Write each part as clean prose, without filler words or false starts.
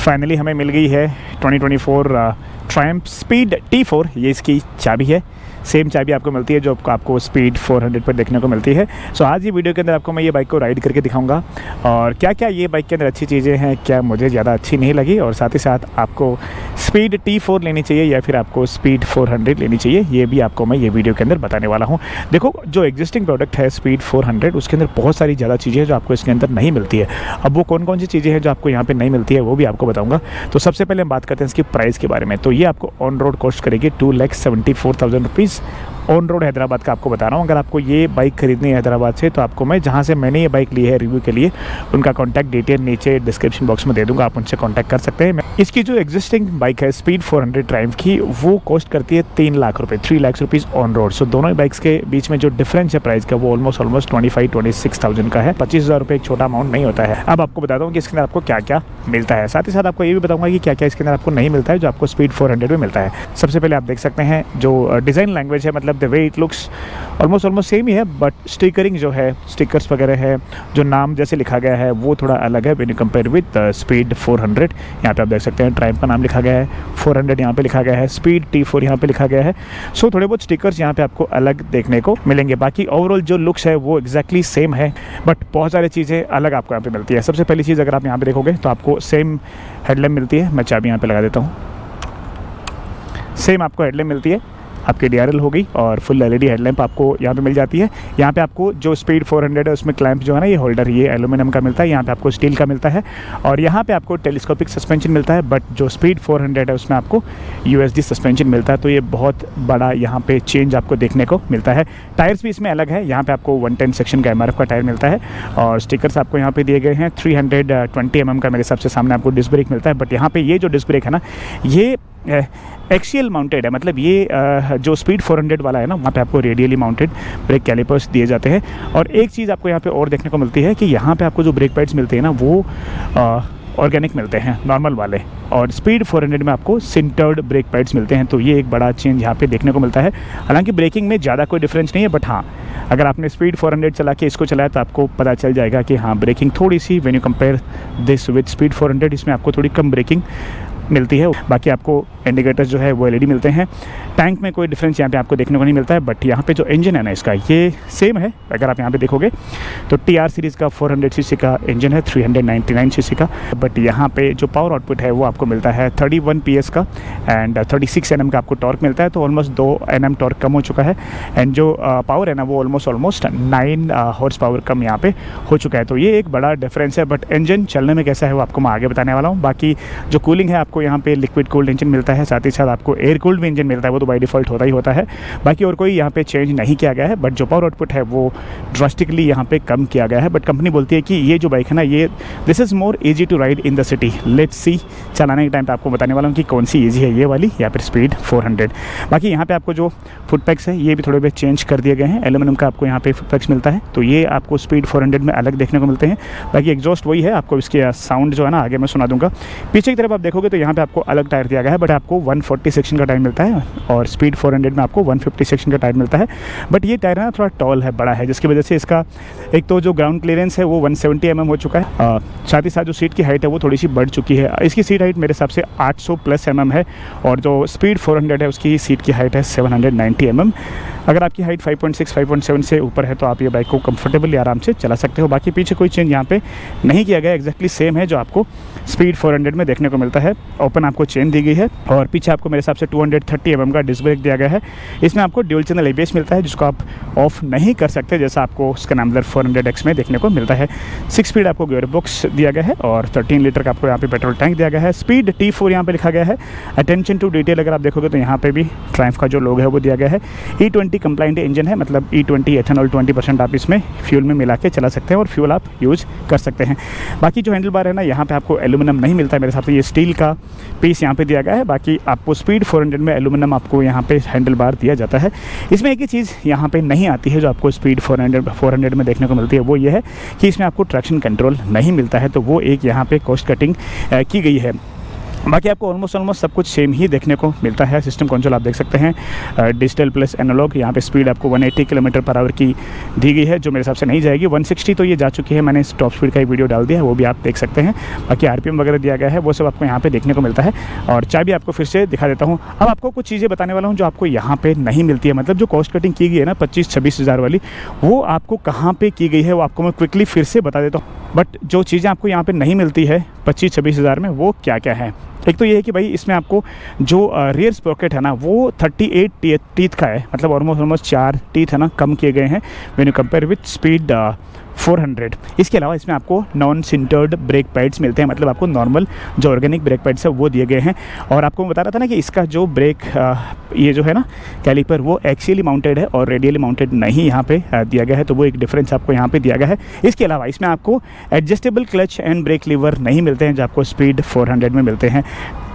Finally हमें मिल गई है 2024 ट्रायम्फ स्पीड T4। ये इसकी चाबी है, सेम चाबी आपको मिलती है जो आपको स्पीड 400 पर देखने को मिलती है। सो आज ये वीडियो के अंदर आपको मैं ये बाइक को राइड करके दिखाऊंगा और क्या क्या ये बाइक के अंदर अच्छी चीज़ें हैं, क्या मुझे ज़्यादा अच्छी नहीं लगी, और साथ ही साथ आपको स्पीड T4 लेनी चाहिए या फिर आपको स्पीड 400 लेनी चाहिए, ये भी आपको मैं ये वीडियो के अंदर बताने वाला हूँ। देखो, जो एग्जिस्टिंग प्रोडक्ट है स्पीड 400, उसके अंदर बहुत सारी ज़्यादा चीज़ें हैं जो आपको इसके अंदर नहीं मिलती है। अब वो कौन कौन सी चीज़ें हैं जो आपको यहाँ पर नहीं मिलती है वो भी आपको बताऊँगा। तो सबसे पहले हम बात करते हैं इसकी प्राइस के बारे में। तो ये आपको ऑन रोड कॉस्ट करेगी 2,74,000 रुपीज़। ऑन रोड हैदराबाद का आपको बता रहा हूँ। अगर आपको ये बाइक खरीदनी है हैदराबाद से, तो आपको मैं जहाँ से मैंने ये बाइक ली है रिव्यू के लिए, उनका कॉन्टैक्ट डिटेल नीचे डिस्क्रिप्शन बॉक्स में दे दूँगा, आप उनसे कॉन्टैक्ट कर सकते हैं। इसकी जो एग्जिस्टिंग बाइक है स्पीड 400 ट्रायम्फ की, वो कॉस्ट करती है 3 लाख रुपये, 3 लाख रुपीज़ ऑन रोड। सो दोनों ही बाइक्स के बीच में जो डिफरेंस है प्राइस का, वो ऑलमोस्ट 25,26,000 का है। 25,000 रुपये एक छोटा अमाउंट नहीं होता है। अब आपको बताता हूँ कि इसके अंदर आपको क्या क्या मिलता है, साथ ही साथ आपको ये भी बताऊँगा कि क्या क्या इसके अंदर आपको नहीं मिलता है जो आपको स्पीड 400 में मिलता है। सबसे पहले आप देख सकते हैं जो डिज़ाइन लैंग्वेज है, मतलब the way it looks almost same ही है, बट स्टिकरिंग जो है, स्टिकर्स वगैरह है, जो नाम जैसे लिखा गया है वो थोड़ा अलग है when you compare with speed 400। यहाँ पे आप देख सकते हैं ट्रायम्फ का नाम लिखा गया है, 400 यहाँ पे लिखा गया है, स्पीड T4 यहाँ पे लिखा गया है। सो थोड़े बहुत स्टिकर्स यहाँ पे आपको अलग देखने को मिलेंगे। बाकी ओवरऑल जो लुक्स है वो एक्जैक्टली सेम है, बट बहुत सारी चीज़ें अलग आपको यहाँ पे मिलती है। सबसे पहली चीज़, अगर आप यहाँ पे देखोगे तो आपको सेम हेडलैम्प मिलती है। मैं चाबी यहाँ पे लगा देता हूँ। सेम आपको हेडलैम्प मिलती है, आपकी DRL हो गई, और फुल LED हेडलैम्प आपको यहाँ पे मिल जाती है। यहाँ पे आपको जो स्पीड 400 है उसमें क्लैंप जो है ना, ये होल्डर ये एल्यूमिनियम का मिलता है, यहाँ पे आपको स्टील का मिलता है, और यहाँ पे आपको टेलीस्कोपिक सस्पेंशन मिलता है। बट जो स्पीड 400 है उसमें आपको USD सस्पेंशन मिलता है। तो ये बहुत बड़ा यहाँ पे चेंज आपको देखने को मिलता है। टायर्स भी इसमें अलग है, यहाँ पे आपको 110 सेक्शन का MRF का टायर मिलता है, और स्टिकर्स आपको यहाँ पे दिए गए हैं। 320 mm का मेरे हिसाब से सामने आपको डिस्क ब्रेक मिलता है। बट यहाँ पे ये जो डिस्क ब्रेक है ना, ये एक्सियल माउंटेड है, मतलब ये जो स्पीड 400 वाला है ना, वहाँ पे आपको रेडियली माउंटेड ब्रेक कैलिपर्स दिए जाते हैं। और एक चीज़ आपको यहाँ पे और देखने को मिलती है कि यहाँ पे आपको जो ब्रेक पैड्स मिलते हैं ना, वो ऑर्गेनिक मिलते हैं, नॉर्मल वाले, और स्पीड 400 में आपको सिंटर्ड ब्रेक पैड्स मिलते हैं। तो ये एक बड़ा चेंज यहाँ पे देखने को मिलता है। हालांकि ब्रेकिंग में ज़्यादा कोई डिफरेंस नहीं है, बट हाँ, अगर आपने स्पीड 400 चला के इसको चलाया तो आपको पता चल जाएगा कि हाँ, ब्रेकिंग थोड़ी see when you compare this with speed 400, इसमें आपको थोड़ी कम ब्रेकिंग मिलती है। बाकी आपको इंडिकेटर्स जो है वो LED मिलते हैं। टैंक में कोई डिफरेंस यहाँ पे आपको देखने को नहीं मिलता है। बट यहाँ पे जो इंजन है ना इसका, ये सेम है। अगर आप यहाँ पे देखोगे तो TR सीरीज़ का 400 cc का इंजन है, 399 cc का। बट यहाँ पे जो पावर आउटपुट है वो आपको मिलता है 31 PS का, एंड 36 Nm का आपको टॉर्क मिलता है। तो ऑलमोस्ट 2 Nm टॉर्क कम हो चुका है, एंड जो पावर है ना वो ऑलमोस्ट 9 हॉर्स पावर कम यहाँ पे हो चुका है। तो ये एक बड़ा डिफरेंस है। बट इंजन चलने में कैसा है वो आपको मैं आगे बताने वाला हूँ। बाकी जो कूलिंग है, आपको यहाँ पे लिक्विड कूल्ड इंजन मिलता है, साथ ही साथ आपको एयर कूल्ड भी इंजन मिलता है, वो तो बाय डिफ़ॉल्ट होता ही होता है। बाकी और कोई यहाँ पे चेंज नहीं किया गया है। बट जो पावर आउटपुट है वो ड्रास्टिकली यहाँ पे कम किया गया है। बट कंपनी बोलती है कि ये जो बाइक है ना, ये this is more easy to ride in the city. Let's see, चलाने के टाइम पे आपको बताने वाला हूँ कि कौन सी ईजी है, ये वाली या फिर स्पीड 400। बाकी यहाँ पे आपको जो फुट पैक्स है ये भी थोड़े बहुत चेंज कर दिए गए हैं। एल्यूमिनियम का आपको यहाँ पे फुट पैक्स मिलता है, तो ये आपको स्पीड 400 में अलग देखने को मिलते हैं। बाकी एग्जॉस्ट वही है, आपको इसके साउंड जो है ना आगे मैं सुना दूंगा। पीछे की तरफ आप देखोगे तो यहाँ पे आपको अलग टायर दिया गया है, बट आपको 140 सेक्शन का टायर मिलता है, और स्पीड 400 में आपको 150 सेक्शन का टायर मिलता है। बट ये टायर ना थोड़ा टॉल है, बड़ा है, जिसकी वजह से इसका एक तो जो ग्राउंड क्लियरेंस है वो 170 mm हो चुका है। साथ ही साथ जो सीट की हाइट है वो थोड़ी सी बढ़ चुकी है। इसकी सीट हाइट मेरे हिसाब से 800+ mm है, और जो स्पीड 400 है उसकी सीट की हाइट है 790 mm। अगर आपकी हाइट 5.6 5.7 से ऊपर है तो आप ये बाइक को कंफर्टेबली आराम से चला सकते हो। बाकी पीछे कोई चेंज यहाँ पे नहीं किया गया, एक्जैक्टली सेम है जो आपको स्पीड 400 में देखने को मिलता है। ओपन आपको चेन दी गई है, और पीछे आपको मेरे हिसाब से 230 mm का डिस्क ब्रेक दिया गया है। इसमें आपको ड्यूल चैनल ABS मिलता है, जिसको आप ऑफ नहीं कर सकते, जैसा आपको स्कैनम्बलर 400X में देखने को मिलता है। 6 स्पीड आपको गियर बॉक्स दिया गया है, और 13 लीटर का आपको यहाँ पे पेट्रोल टैंक दिया गया है। स्पीड T4 यहाँ पे लिखा गया है। अटेंशन टू डिटेल अगर आप देखोगे तो यहाँ पे भी ट्रायम्फ का जो लोगो है वो दिया गया है। E20 कंप्लाइंट इंजन है, मतलब E20 एथेनॉल 20% आप इसमें फ्यूल में मिला के चला सकते हैं, और फ्यूल आप यूज़ कर सकते हैं। बाकी जो हैंडल बार है ना, यहाँ पे आपको एल्यूमिनियम नहीं मिलता है मेरे हिसाब से, ये स्टील का पीस यहाँ पे दिया गया है। बाकी आपको स्पीड 400 में एल्यूमिनियम आपको यहाँ पे हैंडल बार दिया जाता है। इसमें एक ही चीज़ यहाँ पे नहीं आती है जो आपको स्पीड 400 में देखने को मिलती है, वो ये है कि इसमें आपको ट्रैक्शन कंट्रोल नहीं मिलता है। तो वो एक यहाँ पे कॉस्ट कटिंग की गई है। बाकी आपको ऑलमोस्ट सब कुछ सेम ही देखने को मिलता है। सिस्टम कंसोल आप देख सकते हैं, डिजिटल प्लस एनालॉग। यहाँ पे स्पीड आपको 180 किलोमीटर पर आवर की दी गई है, जो मेरे हिसाब से नहीं जाएगी। 160 तो ये जा चुकी है, मैंने इस टॉप स्पीड का एक वीडियो डाल दिया है, वो भी आप देख सकते हैं। बाकी RPM वगैरह दिया गया है, वो सब आपको यहाँ पे देखने को मिलता है। और चाबी आपको फिर से दिखा देता हूँ। अब आपको कुछ चीज़ें बताने वाला हूँ जो आपको यहाँ पे नहीं मिलती है। मतलब जो कॉस्ट कटिंग की गई है ना 25-26 हज़ार वाली, वो आपको कहाँ पे की गई है वो आपको मैं क्विकली फिर से बता देता हूँ। बट जो चीज़ें आपको यहाँ पे नहीं मिलती है 25-26 हज़ार में, वो क्या क्या है। एक तो ये है कि भाई इसमें आपको जो रियर स्प्रॉकेट है ना वो 38 टीथ का है, मतलब ऑलमोस्ट 4 टीथ है ना कम किए गए हैं when you compare with speed 400। इसके अलावा इसमें आपको नॉन सिंटर्ड ब्रेक पैड्स मिलते हैं, मतलब आपको नॉर्मल जो ऑर्गेनिक ब्रेक पैड्स है वो दिए गए हैं। और आपको मैं बता रहा था ना कि इसका जो ब्रेक ये जो है ना कैलिपर, वो एक्सियली माउंटेड है और रेडियली माउंटेड नहीं यहाँ पे दिया गया है, तो वो एक डिफरेंस आपको यहाँ पे दिया गया है। इसके अलावा इसमें आपको adjustable clutch and brake lever नहीं मिलते हैं, जो आपको स्पीड 400 में मिलते हैं।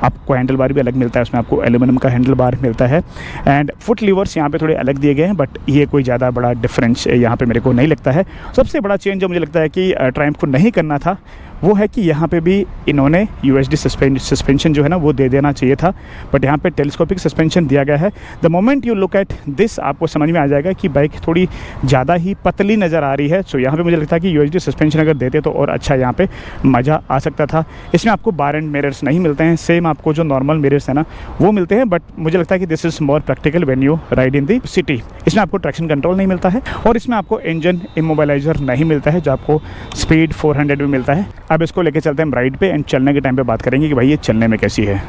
आपको हैंडल बार भी अलग मिलता है, उसमें आपको एल्यूमिनियम का हैंडल बार मिलता है। एंड फुट लीवर्स यहाँ पे थोड़े अलग दिए गए हैं, बट ये कोई ज़्यादा बड़ा डिफरेंस यहाँ पे मेरे को नहीं लगता है। सबसे बड़ा चेंज जो मुझे लगता है कि ट्रायम्फ को नहीं करना था, वो है कि यहाँ पे भी इन्होंने USD सस्पेंशन जो है ना वो दे देना चाहिए था, बट यहाँ पे टेलीस्कोपिक सस्पेंशन दिया गया है। The moment you look at this आपको समझ में आ जाएगा कि बाइक थोड़ी ज़्यादा ही पतली नज़र आ रही है। सो यहाँ पे मुझे लगता है कि USD सस्पेंशन अगर देते तो और अच्छा यहाँ पे मज़ा आ सकता था। इसमें आपको बार एंड मिरर्स नहीं मिलते हैं, सेम आपको जो नॉर्मल मिरर्स है ना वो मिलते हैं, बट मुझे लगता है कि this is more practical when you ride in the city. इसमें आपको ट्रैक्शन कंट्रोल नहीं मिलता है और इसमें आपको इंजन इमोबिलाइजर नहीं मिलता है, जो आपको स्पीड 400 में मिलता है। अब इसको लेके चलते हैं राइड पे एंड चलने के टाइम पे बात करेंगे कि भाई ये चलने में कैसी है।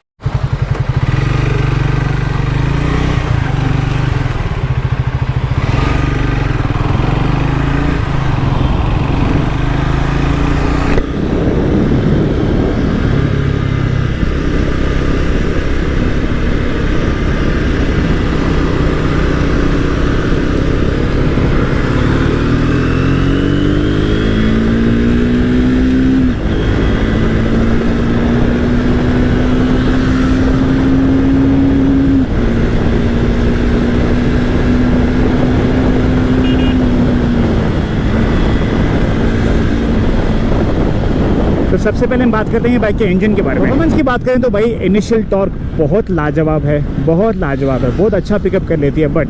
तो सबसे पहले हम बात करते हैं बाइक के इंजन के बारे में। परफॉर्मेंस की बात करें तो भाई इनिशियल टॉर्क बहुत लाजवाब है, बहुत लाजवाब है, बहुत अच्छा पिकअप कर लेती है। बट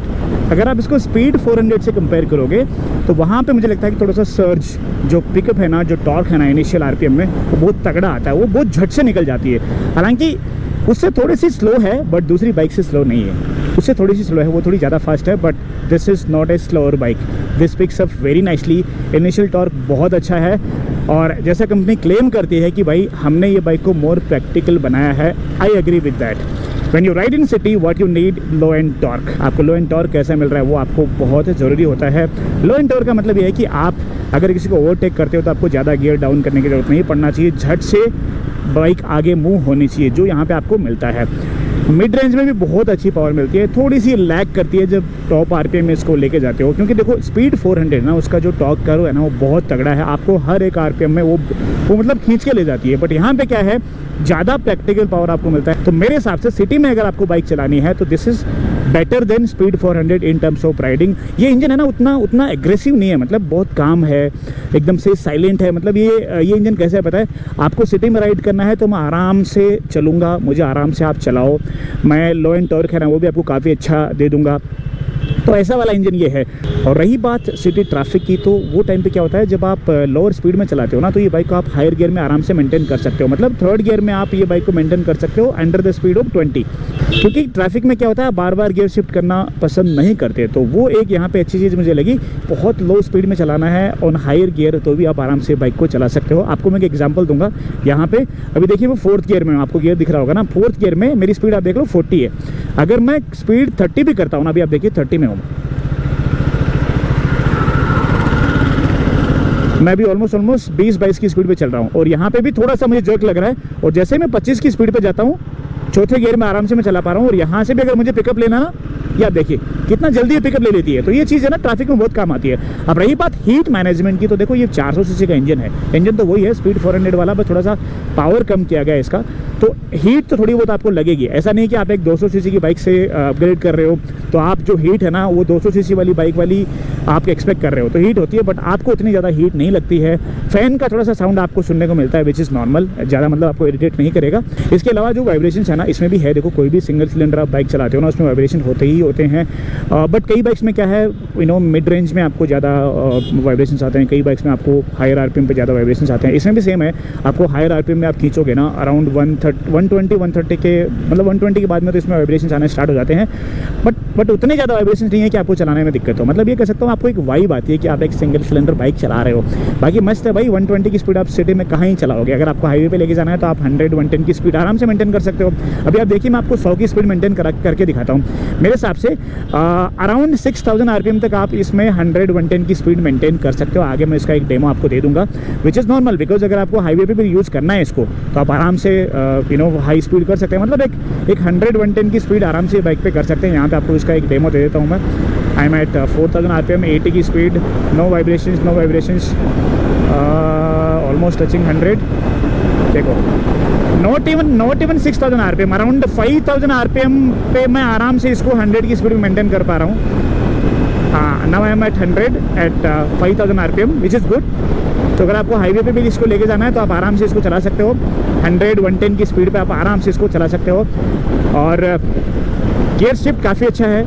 अगर आप इसको स्पीड 400 से कंपेयर करोगे तो वहाँ पे मुझे लगता है कि थोड़ा सा सर्ज जो पिकअप है ना, जो टॉर्क है ना इनिशियल RPM में, वो बहुत तगड़ा आता है, वो बहुत झट से निकल जाती है। हालांकि उससे थोड़ी सी स्लो है, बट दूसरी बाइक से स्लो नहीं है, उससे थोड़ी सी स्लो है, वो थोड़ी ज़्यादा फास्ट है। But this is not a slower bike, this picks up very nicely. Initial torque बहुत अच्छा है और जैसा कंपनी क्लेम करती है कि भाई हमने ये बाइक को मोर प्रैक्टिकल बनाया है, I agree with that. When you ride in city what you need low end torque. आपको लो एंड टॉर्क कैसा मिल रहा है वो आपको बहुत ज़रूरी होता है। लो एंड टॉर्क का मतलब ये है कि आप अगर किसी को ओवरटेक करते हो तो आपको ज़्यादा गियर डाउन करने की ज़रूरत नहीं पड़ना चाहिए, झट से बाइक आगे मूव होनी चाहिए, जो यहाँ पे आपको मिलता है। मिड रेंज में भी बहुत अच्छी पावर मिलती है, थोड़ी सी लैग करती है जब टॉप RPM में इसको लेके जाते हो, क्योंकि देखो स्पीड 400 ना, उसका जो टॉर्क कर्व है ना वो बहुत तगड़ा है, आपको हर एक RPM में वो मतलब खींच के ले जाती है। बट यहाँ पे क्या है, ज़्यादा प्रैक्टिकल पावर आपको मिलता है। तो मेरे हिसाब से सिटी में अगर आपको बाइक चलानी है तो this is better than speed 400 in terms of riding. ये इंजन है ना उतना एग्रेसिव नहीं है, मतलब बहुत काम है, एकदम से साइलेंट है। मतलब ये इंजन कैसे है पता है, आपको सिटी में राइड करना है तो मैं आराम से चलूँगा, मुझे आराम से आप चलाओ, मैं लो एंड टॉर्क है ना वो भी आपको काफ़ी अच्छा दे दूँगा। तो ऐसा वाला इंजन ये है। और रही बात सिटी ट्रैफिक की, तो वो टाइम पे क्या होता है जब आप लोअर स्पीड में चलाते हो ना, तो ये बाइक को आप हायर गियर में आराम से मेंटेन कर सकते हो, मतलब थर्ड गियर में आप ये बाइक को मेंटेन कर सकते हो अंडर द स्पीड ऑफ 20। क्योंकि ट्रैफिक में क्या होता है, बार बार गियर शिफ्ट करना पसंद नहीं करते, तो वो एक यहाँ पे अच्छी चीज़ मुझे लगी। बहुत लो स्पीड में चलाना है ऑन हायर गियर तो भी आप आराम से बाइक को चला सकते हो। आपको मैं एक एग्जाम्पल दूंगा यहाँ पे, अभी देखिए वो 4th गियर में, आपको गियर दिख रहा होगा ना, 4th गियर में मेरी स्पीड आप देख लो 40 है। अगर मैं स्पीड 30 भी करता हूँ ना, अभी आप देखिए 30 में हूँ मैं, भी ऑलमोस्ट 20-22 की स्पीड पे चल रहा हूँ, और यहाँ पे भी थोड़ा सा मुझे जर्क लग रहा है। और जैसे मैं 25 की स्पीड पे जाता हूँ, चौथे गियर में आराम से मैं चला पा रहा हूँ, और यहाँ से भी अगर मुझे पिकअप लेना ना, ये आप देखिए कितना जल्दी ये पिकअप ले लेती है। तो ये चीज़ है ना ट्रैफिक में बहुत काम आती है। अब रही बात हीट मैनेजमेंट की, तो देखो ये 400 सीसी का इंजन है, इंजन तो वही है स्पीड 400 वाला, बस थोड़ा सा पावर कम किया गया है इसका। तो हीट तो थोड़ी बहुत आपको लगेगी। ऐसा नहीं कि आप एक 200 सीसी की बाइक से अपग्रेड कर रहे हो तो आप जो हीट है ना वो 200 सीसी वाली बाइक वाली आप एक्सपेक्ट कर रहे हो, तो हीट होती है, बट आपको उतनी ज़्यादा हीट नहीं लगती है। फ़ैन का थोड़ा सा साउंड आपको सुनने को मिलता है विच इज़ नॉर्मल, ज़्यादा मतलब आपको इरिटेट नहीं करेगा। इसके अलावा जो वाइब्रेशन है ना इसमें भी है, देखो कोई भी सिंगल सिलेंडर आप बाइक चलाते हो ना उसमें वाइब्रेशन होते ही होते हैं, बट कई बाइक्स में क्या है मिड रेंज में आपको ज़्यादा वाइब्रेशन आते हैं, कई बाइक्स में आपको हायर आरपीएम पे ज़्यादा वाइब्रेशन आते हैं। इसमें भी सेम है, आपको हायर आरपीएम में आप खींचोगे ना अराउंड 120-130 के मतलब 120 के बाद में तो इसमें वाइब्रेशन आने स्टार्ट हो जाते हैं, बट उतने ज़्यादा वाइब्रेशन नहीं है कि आपको चलाने में दिक्कत हो। मतलब ये कह सकता हूँ आपको एक वाइब आती है कि आप एक सिंगल सिलेंडर बाइक चला रहे हो। बाकी मस्त है भाई, 120 की स्पीड आप सिटी में कहाँ ही चलाओगे। अगर आपको हाईवे पे लेके जाना है तो आप 100-110 की स्पीड आराम से मेंटेन कर सकते हो। अभी आप देखिए मैं आपको 100 की स्पीड मेंटेन करके दिखाता हूँ। मेरे हिसाब से अराउंड 6000 आरपीएम तक आप इसमें 100-110 की स्पीड मेंटेन कर सकते हो। आगे मैं इसका एक डेमो आपको दे दूंगा विच इज़ नॉर्मल, बिकॉज अगर आपको हाईवे पे भी यूज़ करना है इसको तो आप आराम से हाई स्पीड कर सकते हैं। मतलब एक 100-110 की स्पीड आराम से बाइक पे कर सकते हैं। यहाँ पे आपको इसका एक डेमो दे देता हूँ मैं। आई एम एट 4000 आरपीएम, 80 की speed, no vibrations, almost touching 100। देखो not even 6000 RPM, around 5000 RPM पे मैं आराम से इसको 100 की स्पीड में मेंटेन कर पा रहा हूँ। हाँ, now I am at 100 at 5000 RPM which is good. तो अगर आपको हाईवे पे भी इसको लेके जाना है तो आप आराम से इसको चला सकते हो। 100-110 की स्पीड पे आप आराम से इसको चला सकते हो। और गियर शिफ्ट काफ़ी अच्छा है,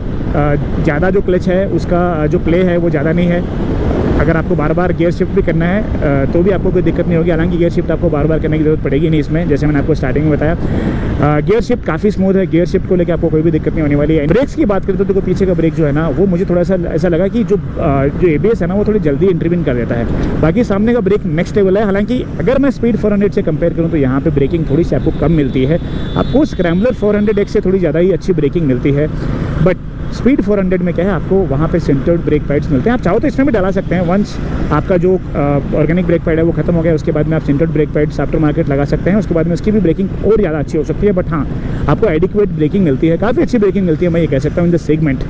ज़्यादा जो क्लच है उसका जो प्ले है वो ज़्यादा नहीं है। अगर आपको बार बार गियर शिफ्ट भी करना है तो भी आपको कोई दिक्कत नहीं होगी। हालांकि गियर शिफ्ट आपको बार बार करने की ज़रूरत पड़ेगी नहीं इसमें, जैसे मैंने आपको स्टार्टिंग में बताया। गियर शिफ्ट काफ़ी स्मूथ है, गियर शिफ्ट को लेकर आपको कोई भी दिक्कत नहीं होने वाली है। ब्रेक्स की बात करें तो देखो पीछे का ब्रेक जो है ना वो मुझे थोड़ा सा ऐसा लगा कि जो ABS है ना वो थोड़ी जल्दी इंटरवीन कर देता है। बाकी सामने का ब्रेक नेक्स्ट लेवल है। हालांकि अगर मैं स्पीड 400 से कंपेयर करूँ तो यहाँ पे ब्रेकिंग थोड़ी सी आपको कम मिलती है। आपको स्क्रैम्बलर 400X से थोड़ी ज़्यादा ही अच्छी ब्रेकिंग मिलती है, बट स्पीड 400 में क्या है आपको वहाँ पे सेंटर्ड ब्रेक पैड्स मिलते हैं। आप चाहो तो इसमें भी डाला सकते हैं। वंस आपका जो ऑर्गेनिक ब्रेक पैड है वो खत्म हो गया उसके बाद में आप centred brake pads after market लगा सकते हैं। उसके बाद में उसकी भी ब्रेकिंग और ज़्यादा अच्छी हो सकती है, बट हाँ आपको एडिक्वेट ब्रेकिंग मिलती है, काफ़ी अच्छी ब्रेकिंग मिलती है, मैं ये कह सकता हूँ in the segment.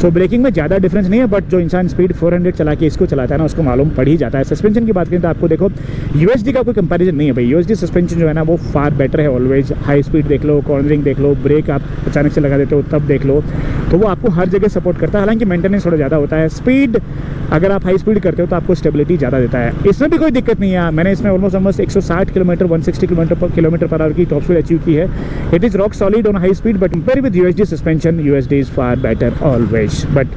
So braking में ज़्यादा डिफरेंस नहीं है, बट जो इंसान स्पीड 400 चला के इसको चलाता है ना उसको मालूम पड़ ही जाता है। सस्पेंशन की बात करें तो आपको देखो USD का कोई कंपैरिजन नहीं है भाई। USD सस्पेंशन जो है ना वो फार बेटर है ऑलवेज। हाई स्पीड देख लो, कॉर्नरिंग देख लो, ब्रेक आप अचानक से लगा देते हो तब देख लो, तो वो आपको हर जगह सपोर्ट करता है। हालांकि मेंटेनेंस थोड़ा ज़्यादा होता है। स्पीड अगर आप हाई स्पीड करते हो तो आपको स्टेबिलिटी ज़्यादा देता है। इसमें भी कोई दिक्कत नहीं है। मैंने इसमें almost 160 kilometre 160 kilometre per hour की टॉप स्पीड अचीव की है। It is rock solid on high speed, but compare with USD suspension USD is far better always. But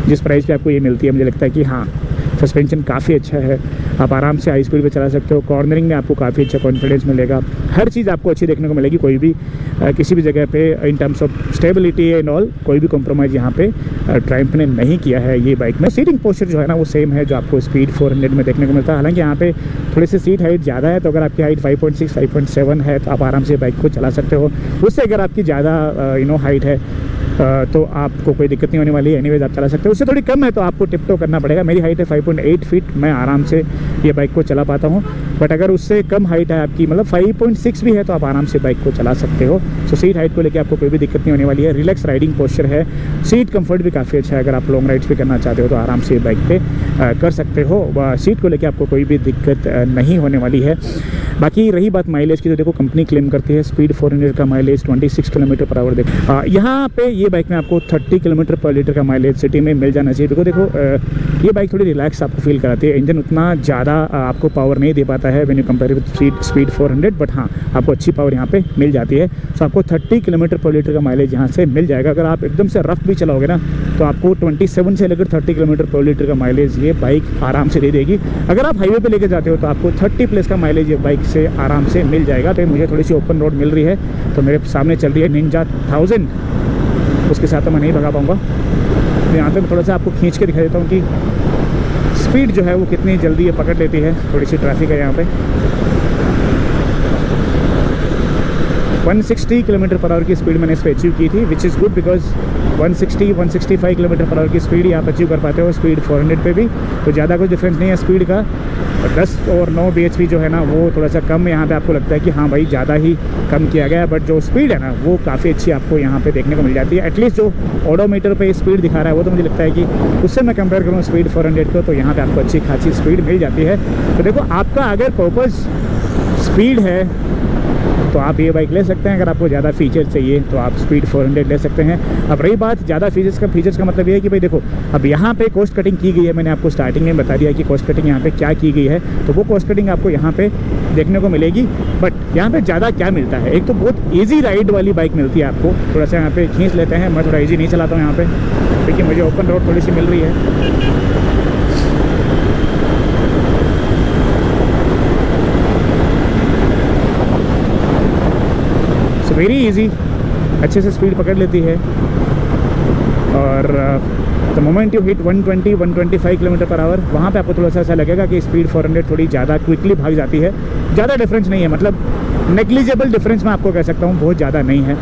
जिस प्राइस पे आपको ये मिलती है मुझे लगता है कि हाँ सस्पेंशन काफ़ी अच्छा है, आप आराम से हाई स्पीड पे चला सकते हो। कॉर्नरिंग में आपको काफ़ी अच्छा कॉन्फिडेंस मिलेगा, हर चीज़ आपको अच्छी देखने को मिलेगी। कोई भी किसी भी जगह पे in terms of stability and all कोई भी कॉम्प्रोमाइज़ यहाँ पे ट्रायम्फ ने नहीं किया है ये बाइक में। सीटिंग पोस्चर जो है ना वो सेम है जो आपको स्पीड 400 में देखने को मिलता है। हालांकि यहाँ पे थोड़ी सी सीट हाइट ज़्यादा है, तो अगर आपकी हाइट 5.6 5.7 है तो आप आराम से बाइक को चला सकते हो। उससे अगर आपकी ज़्यादा हाइट है तो आपको कोई दिक्कत नहीं होने वाली है। एनीवेज आप चला सकते हो। उससे थोड़ी कम है तो आपको टिप टॉप करना पड़ेगा। मेरी हाइट है 5.8 फीट, मैं आराम से ये बाइक को चला पाता हूँ। बट अगर उससे कम हाइट है आपकी, मतलब 5.6 भी है, तो आप आराम से बाइक को चला सकते हो। सो सीट हाइट को लेकर आपको कोई भी दिक्कत नहीं होने वाली है। रिलैक्स राइडिंग पोस्चर है, सीट कंफर्ट भी काफ़ी अच्छा है। अगर आप लॉन्ग राइड्स भी करना चाहते हो तो आराम से बाइक पे कर सकते हो। सीट को लेकर आपको कोई भी दिक्कत नहीं होने वाली है। बाकी रही बात माइलेज की, तो देखो कंपनी क्लेम करती है स्पीड 400 का माइलेज 26 किलोमीटर पर आवर। देखो यहाँ पे ये बाइक में आपको 30 किलोमीटर पर लीटर का माइलेज सिटी में मिल जाना चाहिए। देखो ये बाइक थोड़ी रिलैक्स आपको फील कराती है। इंजन उतना ज़्यादा आपको पावर नहीं दे पाता है when you compare with speed 400, but हाँ आपको अच्छी पावर यहाँ पे मिल जाती है। सो आपको 30 किलोमीटर पर लीटर का माइलेज यहाँ से मिल जाएगा। अगर आप एकदम से रफ भी चलाओगे ना तो आपको 27 से लेकर 30 किलोमीटर पर लीटर का माइलेज ये बाइक आराम से दे देगी। अगर आप हाईवे पे लेके जाते हो तो आपको 30 प्लस का माइलेज ये बाइक से आराम से मिल जाएगा। तो मुझे थोड़ी सी ओपन रोड मिल रही है, तो मेरे सामने चल रही है निंजा 1000, उसके साथ तो मैं नहीं भगा पाऊँगा। यहाँ पे मैं थोड़ा सा आपको खींच के दिखा देता हूँ कि स्पीड जो है वो कितनी जल्दी ये पकड़ लेती है। थोड़ी सी ट्रैफिक है यहाँ पे। 160 किलोमीटर पर आवर की स्पीड मैंने इस पर अचीव की थी, विच is good because 160-165 kilometre per hour की स्पीड ही आप अचीव कर पाते हो स्पीड 400 पे भी। तो ज़्यादा कोई डिफरेंस नहीं है स्पीड का। 10 और 9 bhp जो है ना वो थोड़ा सा कम यहाँ पे आपको लगता है कि हाँ भाई ज़्यादा ही कम किया गया है, बट जो स्पीड है ना वो काफ़ी अच्छी आपको यहाँ पे देखने को मिल जाती है। एटलीस्ट जो ओडोमीटर पे स्पीड दिखा रहा है वो तो मुझे लगता है कि उससे मैं कंपेयर करूँ स्पीड 400 को, तो यहाँ पे आपको अच्छी खासी स्पीड मिल जाती है। तो देखो आपका अगर पर्पज़ स्पीड है तो आप ये बाइक ले सकते हैं। अगर आपको ज़्यादा फीचर्स चाहिए तो आप स्पीड 400 ले सकते हैं। अब रही बात ज़्यादा फीचर्स का मतलब ये है कि भाई देखो, अब यहाँ पे कॉस्ट कटिंग की गई है। मैंने आपको स्टार्टिंग में बता दिया कि कॉस्ट कटिंग यहाँ पे क्या की गई है, तो वो कॉस्ट कटिंग आपको यहाँ पे देखने को मिलेगी। बट यहाँ पे ज़्यादा क्या मिलता है, एक तो बहुत ईजी राइड वाली बाइक मिलती है आपको। थोड़ा सा यहाँ पे खींच लेते हैं, मैं थोड़ा ईजी नहीं चलाता हूँ यहाँ पे, क्योंकि मुझे ओपन रोड थोड़ी सी मिल रही है। वेरी इजी, अच्छे से स्पीड पकड़ लेती है। और the moment you hit 120-125 kilometre per hour, वहाँ पे आपको थोड़ा सा ऐसा लगेगा कि स्पीड 400 थोड़ी ज़्यादा क्विकली भाग जाती है। ज़्यादा डिफरेंस नहीं है, मतलब नेग्लिजिबल डिफरेंस मैं आपको कह सकता हूँ, बहुत ज़्यादा नहीं है।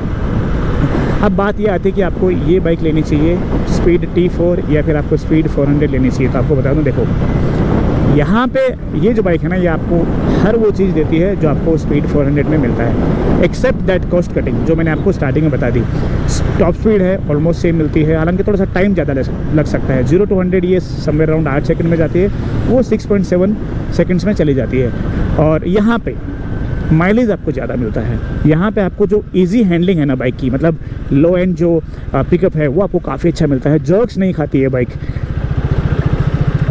अब बात ये आती है कि आपको ये बाइक लेनी चाहिए स्पीड T4 या फिर आपको स्पीड 400 लेनी चाहिए। तो आपको बता दूँ, देखो यहाँ पे ये जो बाइक है ना, ये आपको हर वो चीज़ देती है जो आपको स्पीड 400 में मिलता है, एक्सेप्ट दैट कॉस्ट कटिंग जो मैंने आपको स्टार्टिंग में बता दी। टॉप स्पीड है ऑलमोस्ट सेम मिलती है, हालांकि थोड़ा सा टाइम ज़्यादा लग सकता है। 0 to 100 ये समवेयर अराउंड 8 सेकंड में जाती है, वो 6.7 सेकंड्स में चली जाती है। और यहाँ पे माइलेज आपको ज़्यादा मिलता है। यहाँ पे आपको जो इजी हैंडलिंग है ना बाइक की, मतलब लो एंड जो पिकअप है वो आपको काफ़ी अच्छा मिलता है। जर्क्स नहीं खाती है बाइक,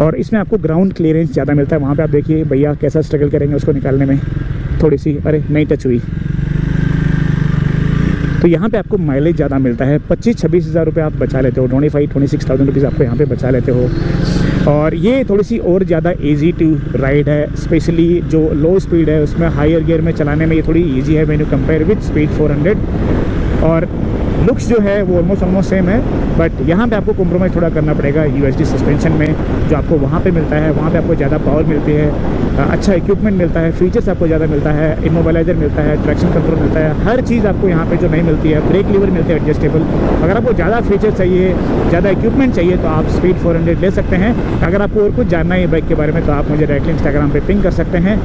और इसमें आपको ग्राउंड क्लियरेंस ज़्यादा मिलता है। वहाँ पे आप देखिए भैया कैसा स्ट्रगल करेंगे उसको निकालने में, थोड़ी सी अरे नहीं टच हुई। तो यहाँ पे आपको माइलेज ज़्यादा मिलता है। 25-26 हज़ार रुपये आप बचा लेते हो, 25-26,000 रुपीज़ आपको यहाँ पे बचा लेते हो। और ये थोड़ी सी और ज़्यादा इजी टू राइड है, स्पेशली जो लो स्पीड है उसमें हायर गियर में चलाने में ये थोड़ी इजी है when you compare with speed 400। और लुक्स जो है वो ऑलमोस्ट सेम है, बट यहाँ पे आपको कॉम्प्रोमाइज़ थोड़ा करना पड़ेगा USD सस्पेंशन में, जो आपको वहाँ पे मिलता है। वहाँ पे आपको ज़्यादा पावर मिलती है, अच्छा इक्विपमेंट मिलता है, फीचर्स आपको ज़्यादा मिलता है, इमोबाइलाइजर मिलता है, ट्रैक्शन कंट्रोल मिलता है, हर चीज़ आपको यहाँ पे जो नहीं मिलती है। ब्रेक लीवर मिलते हैं एडजस्टेबल। अगर आपको ज़्यादा फीचर चाहिए, ज़्यादा इक्विपमेंट चाहिए, तो आप स्पीड 400 ले सकते हैं। अगर आपको और कुछ जानना है बाइक के बारे में तो आप मुझे डायरेक्टली इंस्टाग्राम पे पिंग कर सकते हैं।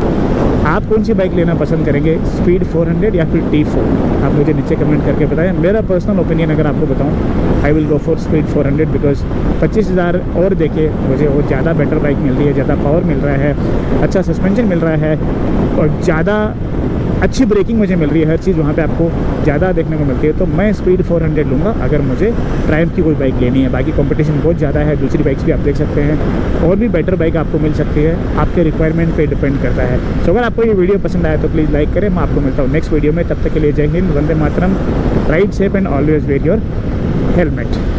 आप कौन सी बाइक लेना पसंद करेंगे, स्पीड 400 या फिर T4? आप मुझे नीचे कमेंट करके बताएं। मेरा पर्सनल ओपिनियन अगर आपको बताऊं, I will go for speed 400 because 25 हज़ार और देके मुझे और ज़्यादा बेटर बाइक मिल रही है, ज़्यादा पावर मिल रहा है, अच्छा सस्पेंशन मिल रहा है, और ज़्यादा अच्छी ब्रेकिंग मुझे मिल रही है। हर चीज़ वहाँ पे आपको ज़्यादा देखने को मिलती है। तो मैं स्पीड 400 लूँगा अगर मुझे ट्रायम्फ की कोई बाइक लेनी है। बाकी कंपटीशन बहुत ज़्यादा है, दूसरी बाइक्स भी आप देख सकते हैं, और भी बेटर बाइक आपको मिल सकती है, आपके रिक्वायरमेंट पे डिपेंड करता है। तो अगर आपको ये वीडियो पसंद आया तो प्लीज़ लाइक करें। मैं आपको मिलता हूँ नेक्स्ट वीडियो में, तब तक के लिए जय हिंद, वंदे मातरम, ride safe and always wear your helmet.